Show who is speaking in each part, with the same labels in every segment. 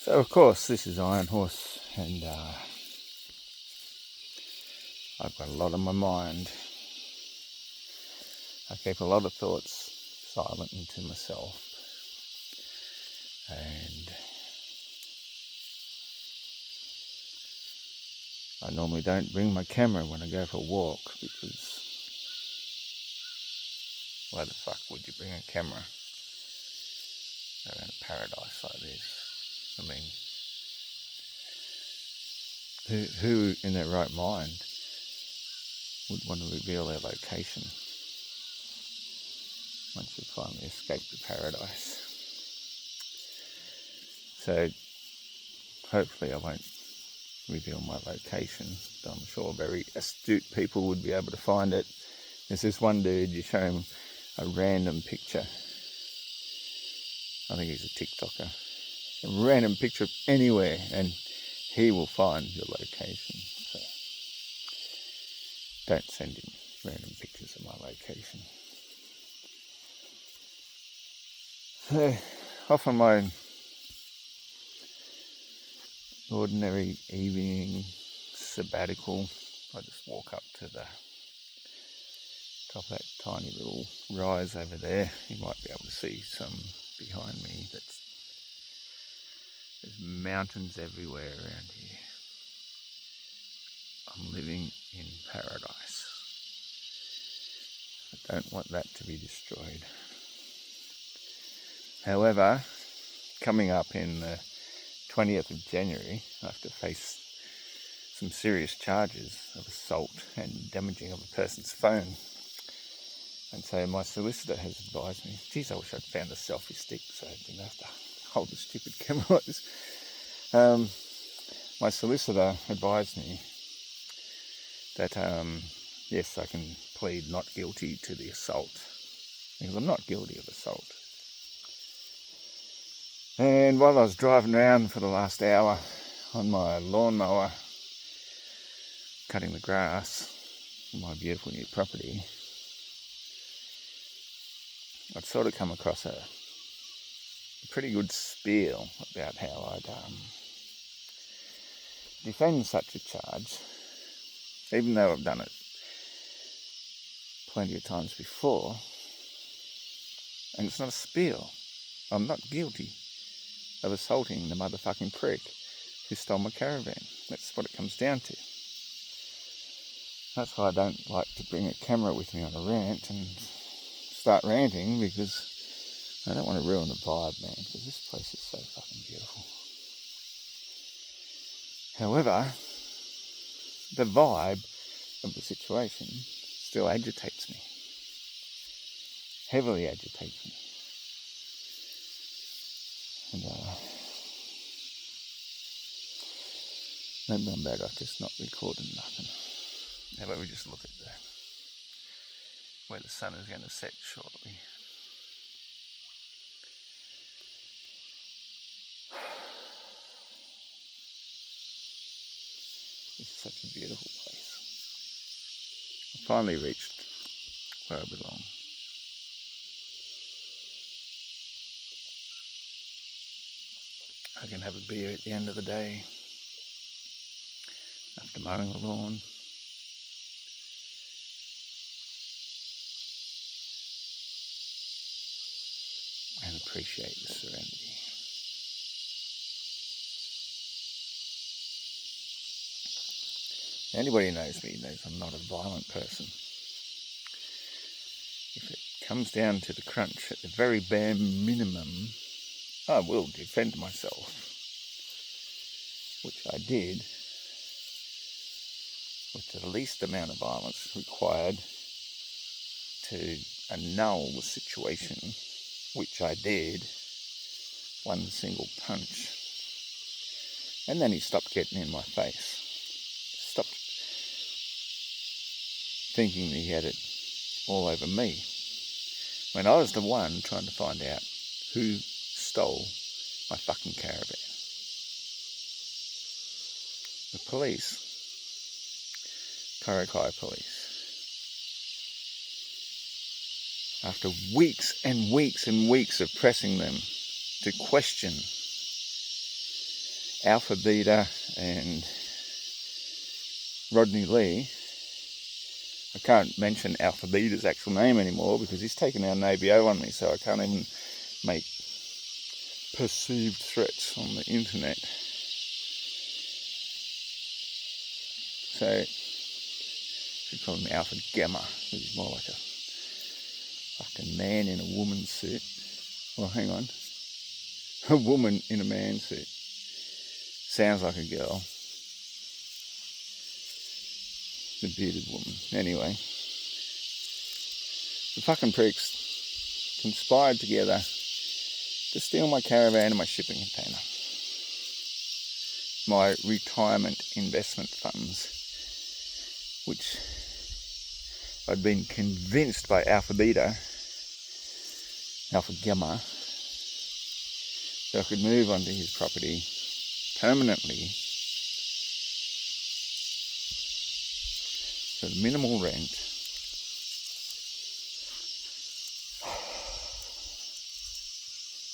Speaker 1: So of course this is Iron Horse, and I've got a lot on my mind. I keep a lot of thoughts silent to myself, and I normally don't bring my camera when I go for a walk, because why the fuck would you bring a camera around a paradise like this? I mean, who in their right mind would want to reveal their location once you finally escape the paradise? So hopefully I won't reveal my location, but I'm sure very astute people would be able to find it. There's this one dude, you show him a random picture, I think he's a TikToker, a random picture of anywhere, and he will find your location. So don't send him random pictures of my location. So off on my ordinary evening sabbatical, I just walk up to the top of that tiny little rise over there. You might be able to see some behind me. There's mountains everywhere around here. I'm living in paradise. I don't want that to be destroyed. However, coming up in the 20th of January, I have to face some serious charges of assault and damaging of a person's phone. And so my solicitor has advised me, geez, I wish I'd found a selfie stick so I didn't have to hold the stupid camera like this. My solicitor advised me that yes, I can plead not guilty to the assault, because I'm not guilty of assault. And while I was driving around for the last hour on my lawnmower, cutting the grass on my beautiful new property, I'd sort of come across a pretty good spiel about how I'd defend such a charge, even though I've done it plenty of times before. And it's not a spiel. I'm not guilty of assaulting the motherfucking prick who stole my caravan. That's what it comes down to. That's why I don't like to bring a camera with me on a rant and start ranting, because I don't want to ruin the vibe, man, because this place is so fucking beautiful. However, the vibe of the situation still agitates me. Heavily agitates me. And maybe I'm better off just not recording nothing. How about we just look at where the sun is going to set shortly. It's such a beautiful place. I finally reached where I belong. I can have a beer at the end of the day after mowing the lawn. And appreciate the serenity. Anybody who knows me knows I'm not a violent person. If it comes down to the crunch, at the very bare minimum, I will defend myself, which I did with the least amount of violence required to annul the situation, which I did, one single punch. And then he stopped getting in my face. Stopped thinking that he had it all over me, when I was the one trying to find out who stole my fucking caravan. The police, Karakai police, after weeks and weeks and weeks of pressing them to question Alpha Beta and Rodney Lee. I can't mention Alpha Beta's actual name anymore because he's taken out an ABO on me, so I can't even make perceived threats on the internet. So, I should call him Alpha Gamma, because he's more like a fucking man in a woman's suit. Well, hang on. A woman in a man's suit. Sounds like a girl. The bearded woman. Anyway. The fucking pricks conspired together to steal my caravan and my shipping container. My retirement investment funds, which I'd been convinced by Alpha Beta, Alpha Gamma, that I could move onto his property permanently for minimal rent.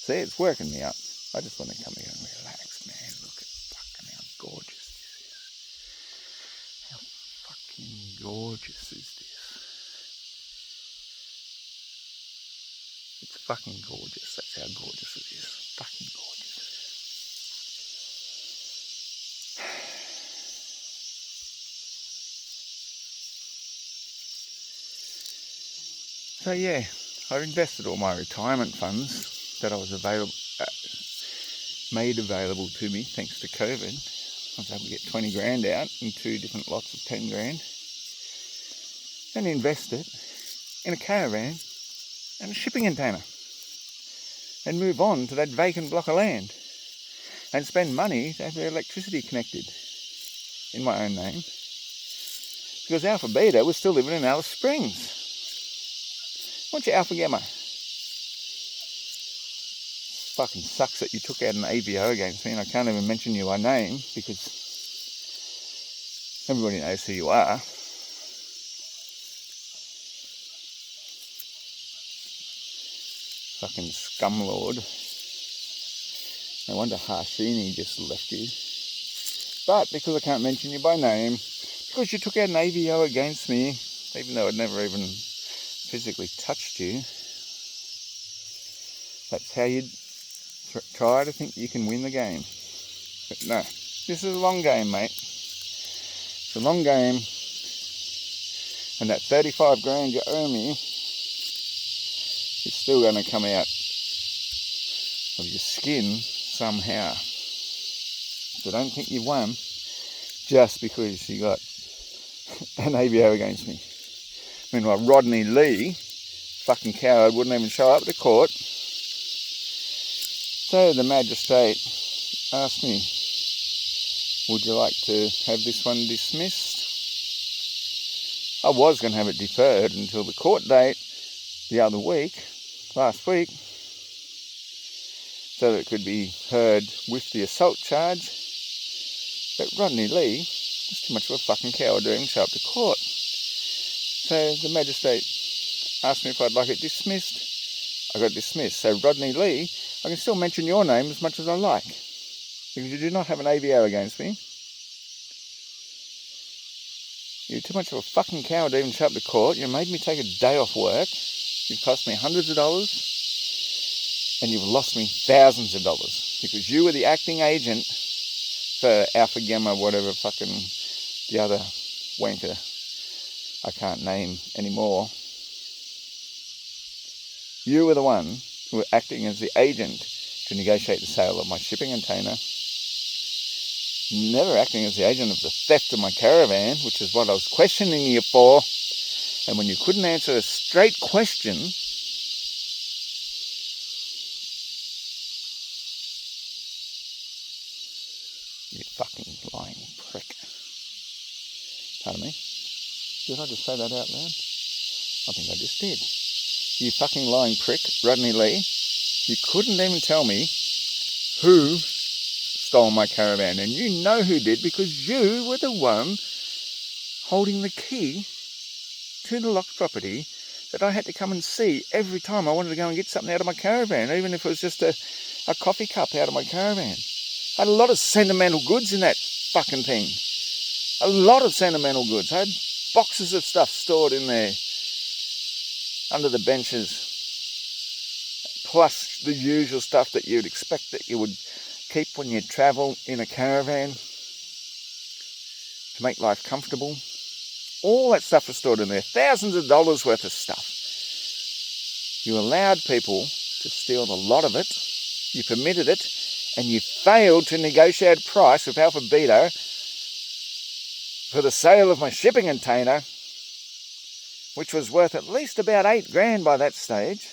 Speaker 1: See, it's working me up. I just want to come here and relax, man. Look at fucking how gorgeous this is. How fucking gorgeous is this? It's fucking gorgeous. That's how gorgeous it is. Fucking gorgeous. So yeah, I invested all my retirement funds that I was made available to me thanks to COVID. I was able to get 20 grand out in 2 different lots of 10 grand and invest it in a caravan and a shipping container and move on to that vacant block of land and spend money to have their electricity connected in my own name, because Alpha Beta was still living in Alice Springs. What's your Alpha Gamma? Fucking sucks that you took out an ABO against me and I can't even mention you by name because everybody knows who you are. Fucking scum lord. No wonder Harshini just left you. But because I can't mention you by name, because you took out an ABO against me, even though I'd never even physically touched you, that's how you'd try to think you can win the game. But no, this is a long game, mate. It's a long game, and that 35 grand you owe me is still going to come out of your skin somehow. So don't think you won just because you got an ABO against me. Meanwhile, Rodney Lee, fucking coward, wouldn't even show up to court. So the magistrate asked me, would you like to have this one dismissed? I was going to have it deferred until the court date last week, so that it could be heard with the assault charge. But Rodney Lee was too much of a fucking coward to even show up to court. So the magistrate asked me if I'd like it dismissed. I got dismissed. So Rodney Lee, I can still mention your name as much as I like, because you do not have an ABO against me. You're too much of a fucking coward to even show up to court. You made me take a day off work. You've cost me hundreds of dollars. And you've lost me thousands of dollars. Because you were the acting agent for Alpha Gamma, whatever fucking the other wanker I can't name anymore. You were the one who were acting as the agent to negotiate the sale of my shipping container. Never acting as the agent of the theft of my caravan, which is what I was questioning you for. And when you couldn't answer a straight question, you fucking lying prick. Pardon me? Did I just say that out loud? I think I just did. You fucking lying prick, Rodney Lee. You couldn't even tell me who stole my caravan. And you know who did, because you were the one holding the key to the locked property that I had to come and see every time I wanted to go and get something out of my caravan, even if it was just a coffee cup out of my caravan. I had a lot of sentimental goods in that fucking thing. A lot of sentimental goods. I had boxes of stuff stored in there under the benches. Plus the usual stuff that you'd expect that you would keep when you travel in a caravan to make life comfortable. All that stuff was stored in there. Thousands of dollars worth of stuff. You allowed people to steal a lot of it. You permitted it. And you failed to negotiate a price with Alphabeta for the sale of my shipping container, which was worth at least about $8,000 by that stage.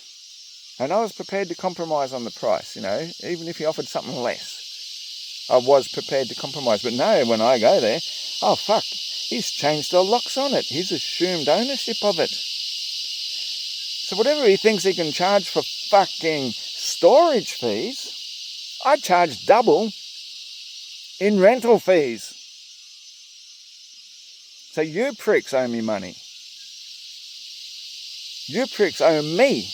Speaker 1: And I was prepared to compromise on the price, even if he offered something less. I was prepared to compromise. But no, when I go there, oh fuck, he's changed the locks on it. He's assumed ownership of it. So whatever he thinks he can charge for fucking storage fees, I charge double in rental fees. So you pricks owe me money. You pricks owe me.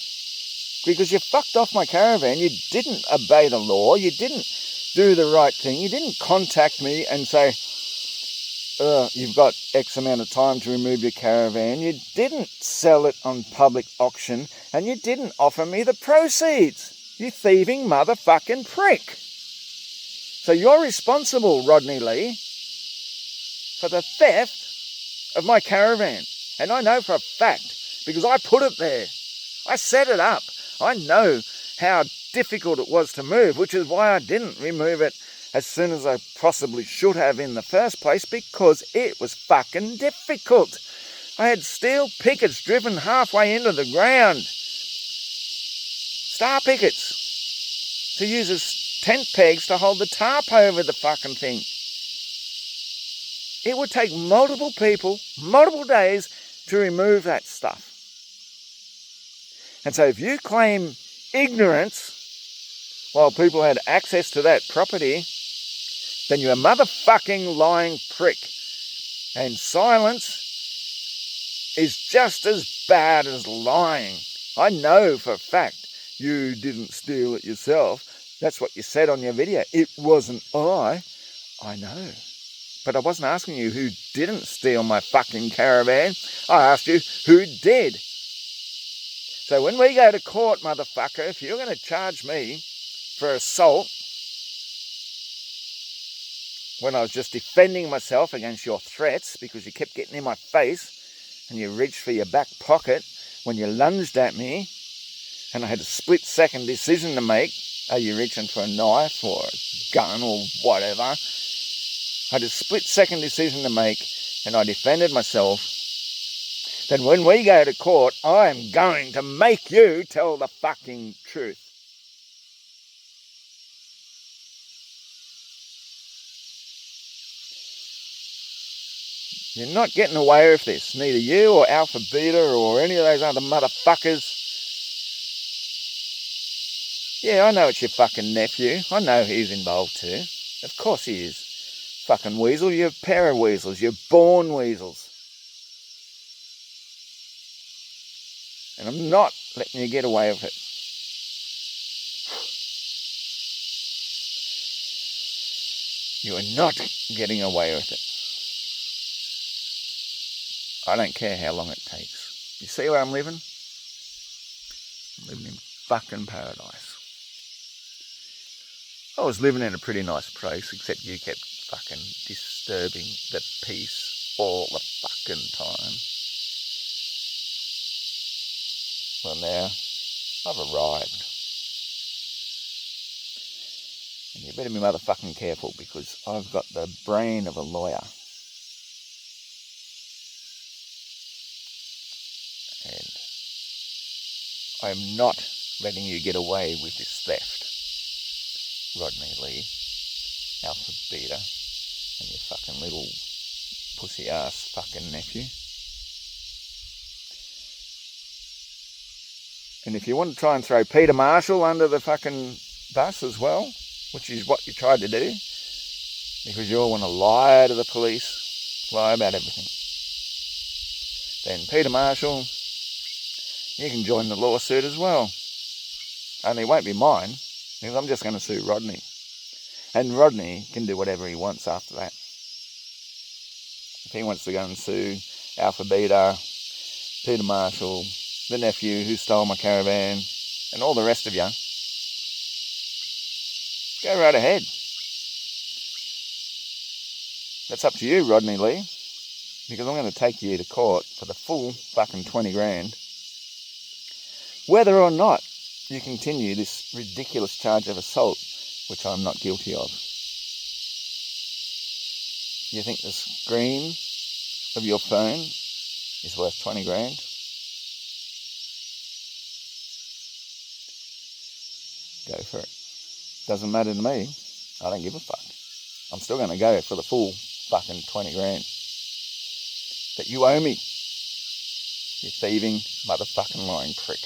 Speaker 1: Because you fucked off my caravan. You didn't obey the law. You didn't do the right thing. You didn't contact me and say, you've got X amount of time to remove your caravan. You didn't sell it on public auction. And you didn't offer me the proceeds. You thieving motherfucking prick. So you're responsible, Rodney Lee, for the theft of my caravan. And I know for a fact, because I put it there. I set it up. I know how difficult it was to move, which is why I didn't remove it as soon as I possibly should have in the first place, because it was fucking difficult. I had steel pickets driven halfway into the ground. Star pickets to use as tent pegs to hold the tarp over the fucking thing. It would take multiple people, multiple days to remove that stuff. And so if you claim ignorance while people had access to that property, then you're a motherfucking lying prick. And silence is just as bad as lying. I know for a fact you didn't steal it yourself. That's what you said on your video. It wasn't I. I know. But I wasn't asking you who didn't steal my fucking caravan. I asked you who did. So when we go to court, motherfucker, if you're going to charge me for assault, when I was just defending myself against your threats because you kept getting in my face and you reached for your back pocket when you lunged at me and I had a split-second decision to make, are you reaching for a knife or a gun or whatever? I had a split-second decision to make and I defended myself. Then when we go to court, I am going to make you tell the fucking truth. You're not getting away with this. Neither you or Alpha Beta or any of those other motherfuckers. Yeah, I know it's your fucking nephew. I know he's involved too. Of course he is. Fucking weasel. You're a pair of weasels. You're born weasels. And I'm not letting you get away with it. You are not getting away with it. I don't care how long it takes. You see where I'm living? I'm living in fucking paradise. I was living in a pretty nice place, except you kept fucking disturbing the peace all the fucking time. Well, now, I've arrived. And you better be motherfucking careful because I've got the brain of a lawyer. And I'm not letting you get away with this theft. Rodney Lee, Alpha Beta, and your fucking little pussy ass fucking nephew. And if you want to try and throw Peter Marshall under the fucking bus as well, which is what you tried to do, because you all want to lie to the police, lie about everything, then Peter Marshall, you can join the lawsuit as well. Only it won't be mine, because I'm just going to sue Rodney. And Rodney can do whatever he wants after that. If he wants to go and sue Alpha Beta, Peter Marshall, the nephew who stole my caravan, and all the rest of you, go right ahead. That's up to you, Rodney Lee, because I'm going to take you to court for the full fucking 20 grand, whether or not you continue this ridiculous charge of assault, which I'm not guilty of. You think the screen of your phone is worth 20 grand? Go for it. Doesn't matter to me. I don't give a fuck. I'm still going to go for the full fucking 20 grand that you owe me, you thieving motherfucking lying prick.